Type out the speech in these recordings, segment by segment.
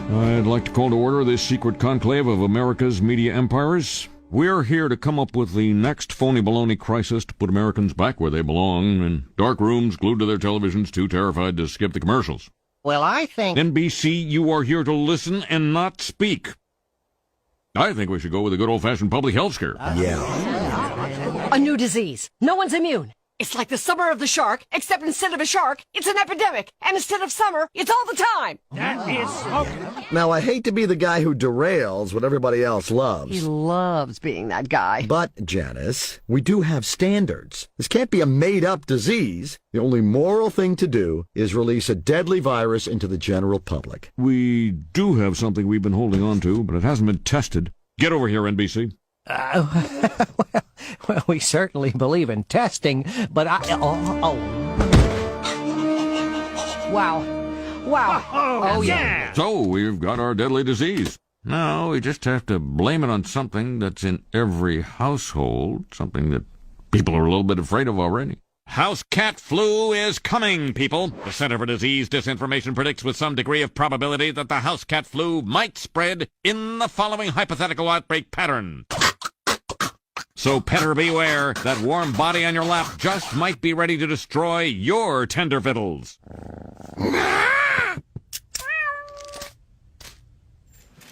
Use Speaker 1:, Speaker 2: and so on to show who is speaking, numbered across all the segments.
Speaker 1: I'd like to call to order this secret conclave of America's media empires. We're here to come up with the next phony baloney crisis to put Americans back where they belong, in dark rooms glued to their televisions, too terrified to skip the commercials.
Speaker 2: Well, I think...
Speaker 1: NBC, you are here to listen and not speak. I think we should go with a good old-fashioned public health scare.
Speaker 3: A new disease. No one's immune. It's like the summer of the shark, except instead of a shark, it's an epidemic. And instead of summer, it's all the time.
Speaker 4: That is so...
Speaker 5: Now, I hate to be the guy who derails what everybody else loves.
Speaker 3: He loves being that guy.
Speaker 5: But, Janice, we do have standards. This can't be a made-up disease. The only moral thing to do is release a deadly virus into the general public.
Speaker 1: We do have something we've been holding on to, but it hasn't been tested. Get over here, NBC.
Speaker 2: Well, we certainly believe in testing, but Wow. Oh, yeah.
Speaker 1: So, we've got our deadly disease. Now, we just have to blame it on something that's in every household, something that people are a little bit afraid of already. House cat flu is coming, people. The Center for Disease Disinformation predicts with some degree of probability that the house cat flu might spread in the following hypothetical outbreak pattern. So petter beware, that warm body on your lap just might be ready to destroy your tender fiddles.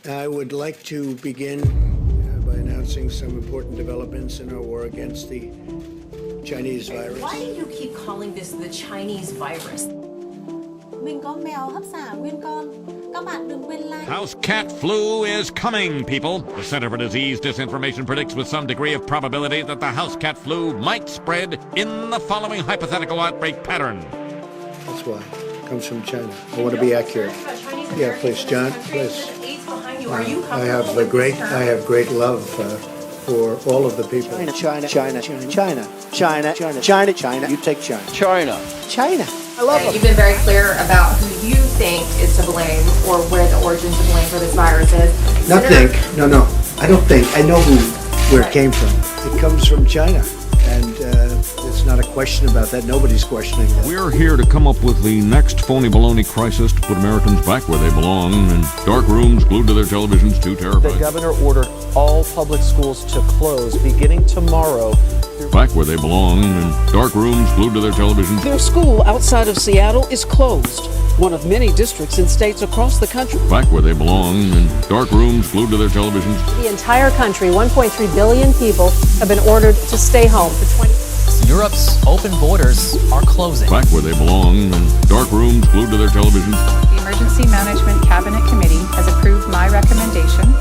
Speaker 6: I would like to begin by announcing some important developments in our war against the Chinese virus.
Speaker 7: Why do you keep calling this the Chinese virus?
Speaker 1: House cat flu is coming, people. The Center for Disease Disinformation predicts with some degree of probability that the house cat flu might spread in the following hypothetical outbreak pattern.
Speaker 6: That's why. It comes from China. I want to be accurate. Yeah, please, John, please. I have great love for all of the people. China. You take China. China. I love them.
Speaker 7: You've been very clear about who you think is to blame or where the origins of blame for this virus is.
Speaker 6: Not think. No. I don't think. I know where it came from. It comes from China. And it's not a question about that. Nobody's questioning that.
Speaker 1: We're here to come up with the next phony baloney crisis to put Americans back where they belong, in dark rooms glued to their televisions, too terrified.
Speaker 8: The governor ordered all public schools to close beginning tomorrow.
Speaker 1: Back where they belong, in dark rooms glued to their televisions.
Speaker 9: Their school outside of Seattle is closed, one of many districts in states across the country.
Speaker 1: Back where they belong, in dark rooms glued to their televisions.
Speaker 3: The entire country, 1.3 billion people, have been ordered to stay home for 20...
Speaker 10: Europe's open borders are closing.
Speaker 1: Back where they belong, in dark rooms glued to their televisions.
Speaker 11: The Emergency Management Cabinet Committee has approved my recommendation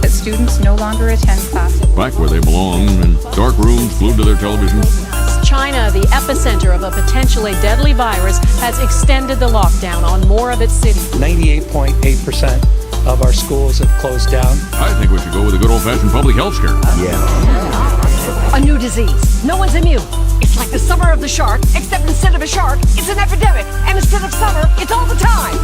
Speaker 11: that students no longer attend classes.
Speaker 1: Back where they belong, in dark rooms glued to their televisions.
Speaker 3: China, the epicenter of a potentially deadly virus, has extended the lockdown on more of its cities.
Speaker 4: 98.8% of our schools have closed down.
Speaker 1: I think we should go with a good old-fashioned public health scare.
Speaker 3: A new disease. No one's immune. It's like the summer of the shark, except instead of a shark, it's an epidemic. And instead of summer, it's all the time.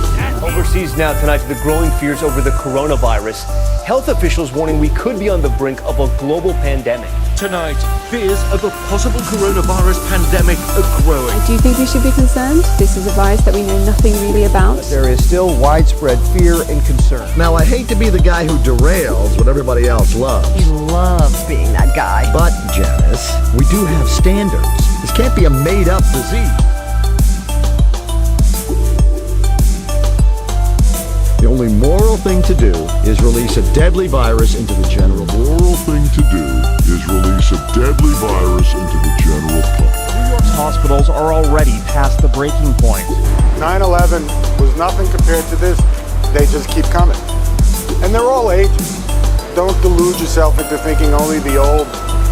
Speaker 12: Overseas now tonight to the growing fears over the coronavirus. Health officials warning we could be on the brink of a global pandemic.
Speaker 13: Tonight, fears of a possible coronavirus pandemic are growing.
Speaker 14: Do you think we should be concerned? This is a virus that we know nothing really about.
Speaker 5: There is still widespread fear and concern. Now, I hate to be the guy who derails what everybody else loves.
Speaker 3: He loves being that guy.
Speaker 5: But, Janice, we do have standards. This can't be a made-up disease. The only moral thing to do is release a deadly virus into the general public.
Speaker 15: Moral thing to do is release a deadly virus into the general public.
Speaker 8: New York's hospitals are already past the breaking point.
Speaker 16: 9/11 was nothing compared to this. They just keep coming. And they're all ages. Don't delude yourself into thinking only the old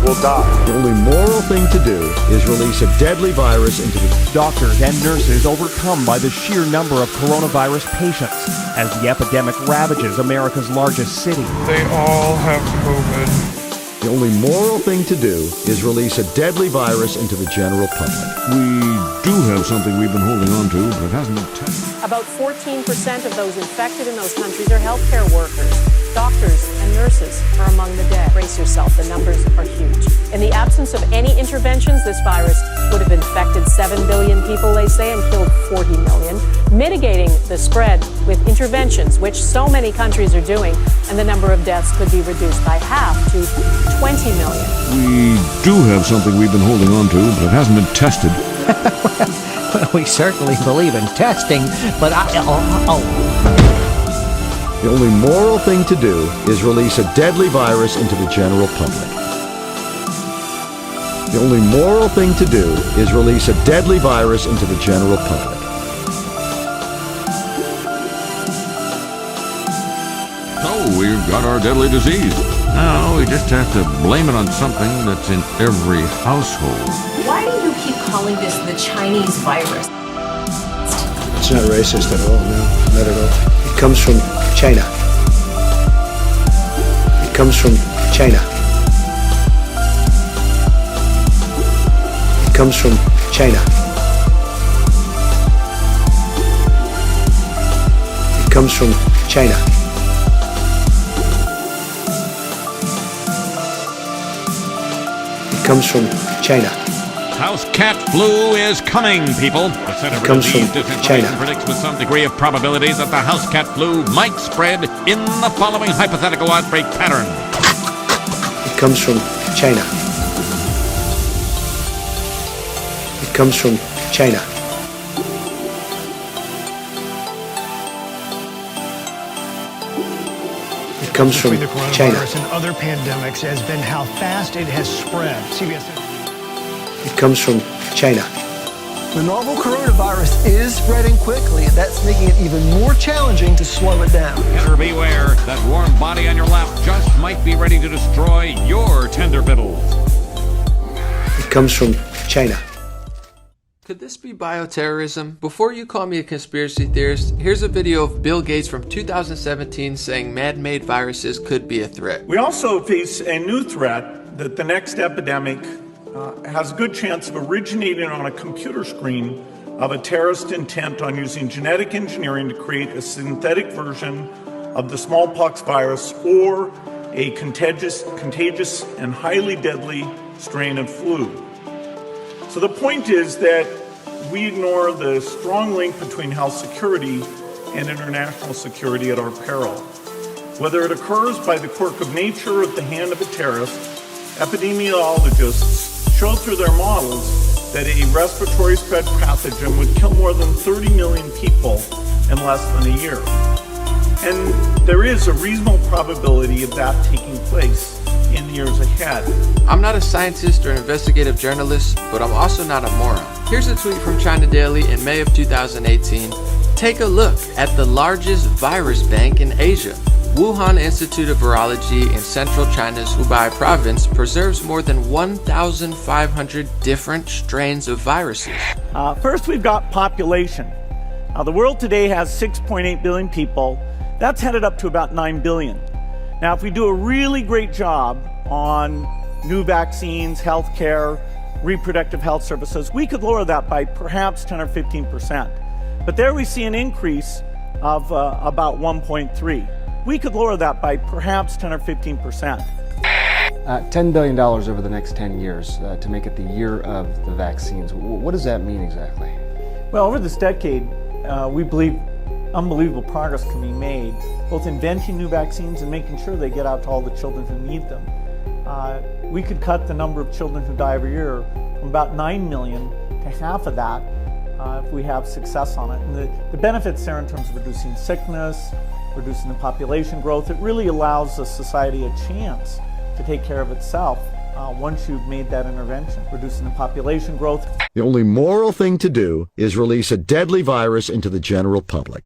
Speaker 16: will die.
Speaker 5: The only moral thing to do is release a deadly virus into the...
Speaker 8: Doctors and nurses overcome by the sheer number of coronavirus patients as the epidemic ravages America's largest city.
Speaker 4: They all have COVID.
Speaker 5: The only moral thing to do is release a deadly virus into the general public.
Speaker 1: We do have something we've been holding on to, but it hasn't been tested.
Speaker 3: About 14% of those infected in those countries are healthcare workers. Doctors and nurses are among the dead. Brace yourself, the numbers are huge. In the absence of any interventions, this virus would have infected 7 billion people, they say, and killed 40 million. Mitigating the spread with interventions, which so many countries are doing, and the number of deaths could be reduced by half to 20 million.
Speaker 1: We do have something we've been holding on to, but it hasn't been tested.
Speaker 2: Well, we certainly believe in testing, but
Speaker 5: The only moral thing to do is release a deadly virus into the general public. The only moral thing to do is release a deadly virus into the general public.
Speaker 1: So we've got our deadly disease. Now we just have to blame it on something that's in every household.
Speaker 7: Why do you keep calling this the Chinese virus?
Speaker 6: It's not racist at all, no, not at all. It comes from China. It comes from China. It comes from China. It comes from China. It comes from China.
Speaker 1: House cat flu is coming, people. The Center for Disease Disinformation predicts with some degree of probability that the house cat flu might spread in the following hypothetical outbreak pattern.
Speaker 6: It comes from China. It comes from China. It comes from
Speaker 17: Between the
Speaker 6: China.
Speaker 17: coronavirus and other pandemics has been how fast it has spread. CBS.
Speaker 6: It comes from China.
Speaker 18: The novel coronavirus is spreading quickly, and that's making it even more challenging to slow it down.
Speaker 1: Better beware, that warm body on your lap just might be ready to destroy your tender fiddles.
Speaker 6: It comes from China.
Speaker 19: Could this be bioterrorism? Before you call me a conspiracy theorist, here's a video of Bill Gates from 2017 saying man-made viruses could be a threat.
Speaker 20: We also face a new threat that the next epidemic has a good chance of originating on a computer screen of a terrorist intent on using genetic engineering to create a synthetic version of the smallpox virus or a contagious and highly deadly strain of flu. So the point is that we ignore the strong link between health security and international security at our peril. Whether it occurs by the quirk of nature or at the hand of a terrorist, epidemiologists show through their models that a respiratory spread pathogen would kill more than 30 million people in less than a year. And there is a reasonable probability of that taking place in the years ahead.
Speaker 19: I'm not a scientist or an investigative journalist, but I'm also not a moron. Here's a tweet from China Daily in May of 2018. Take a look at the largest virus bank in Asia. Wuhan Institute of Virology in central China's Hubei province preserves more than 1,500 different strains of viruses.
Speaker 20: First, we've got population. The world today has 6.8 billion people. That's headed up to about 9 billion. Now, if we do a really great job on new vaccines, healthcare, reproductive health services, we could lower that by perhaps 10 or 15%. But there we see an increase of about 1.3. We could lower that by perhaps 10 or 15%.
Speaker 21: $10 billion over the next 10 years to make it the year of the vaccines. What does that mean exactly?
Speaker 20: Well, over this decade, we believe unbelievable progress can be made, both inventing new vaccines and making sure they get out to all the children who need them. We could cut the number of children who die every year from about 9 million to half of that if we have success on it. And the benefits there in terms of reducing sickness, reducing the population growth, it really allows the society a chance to take care of itself once you've made that intervention, reducing the population growth.
Speaker 5: The only moral thing to do is release a deadly virus into the general public.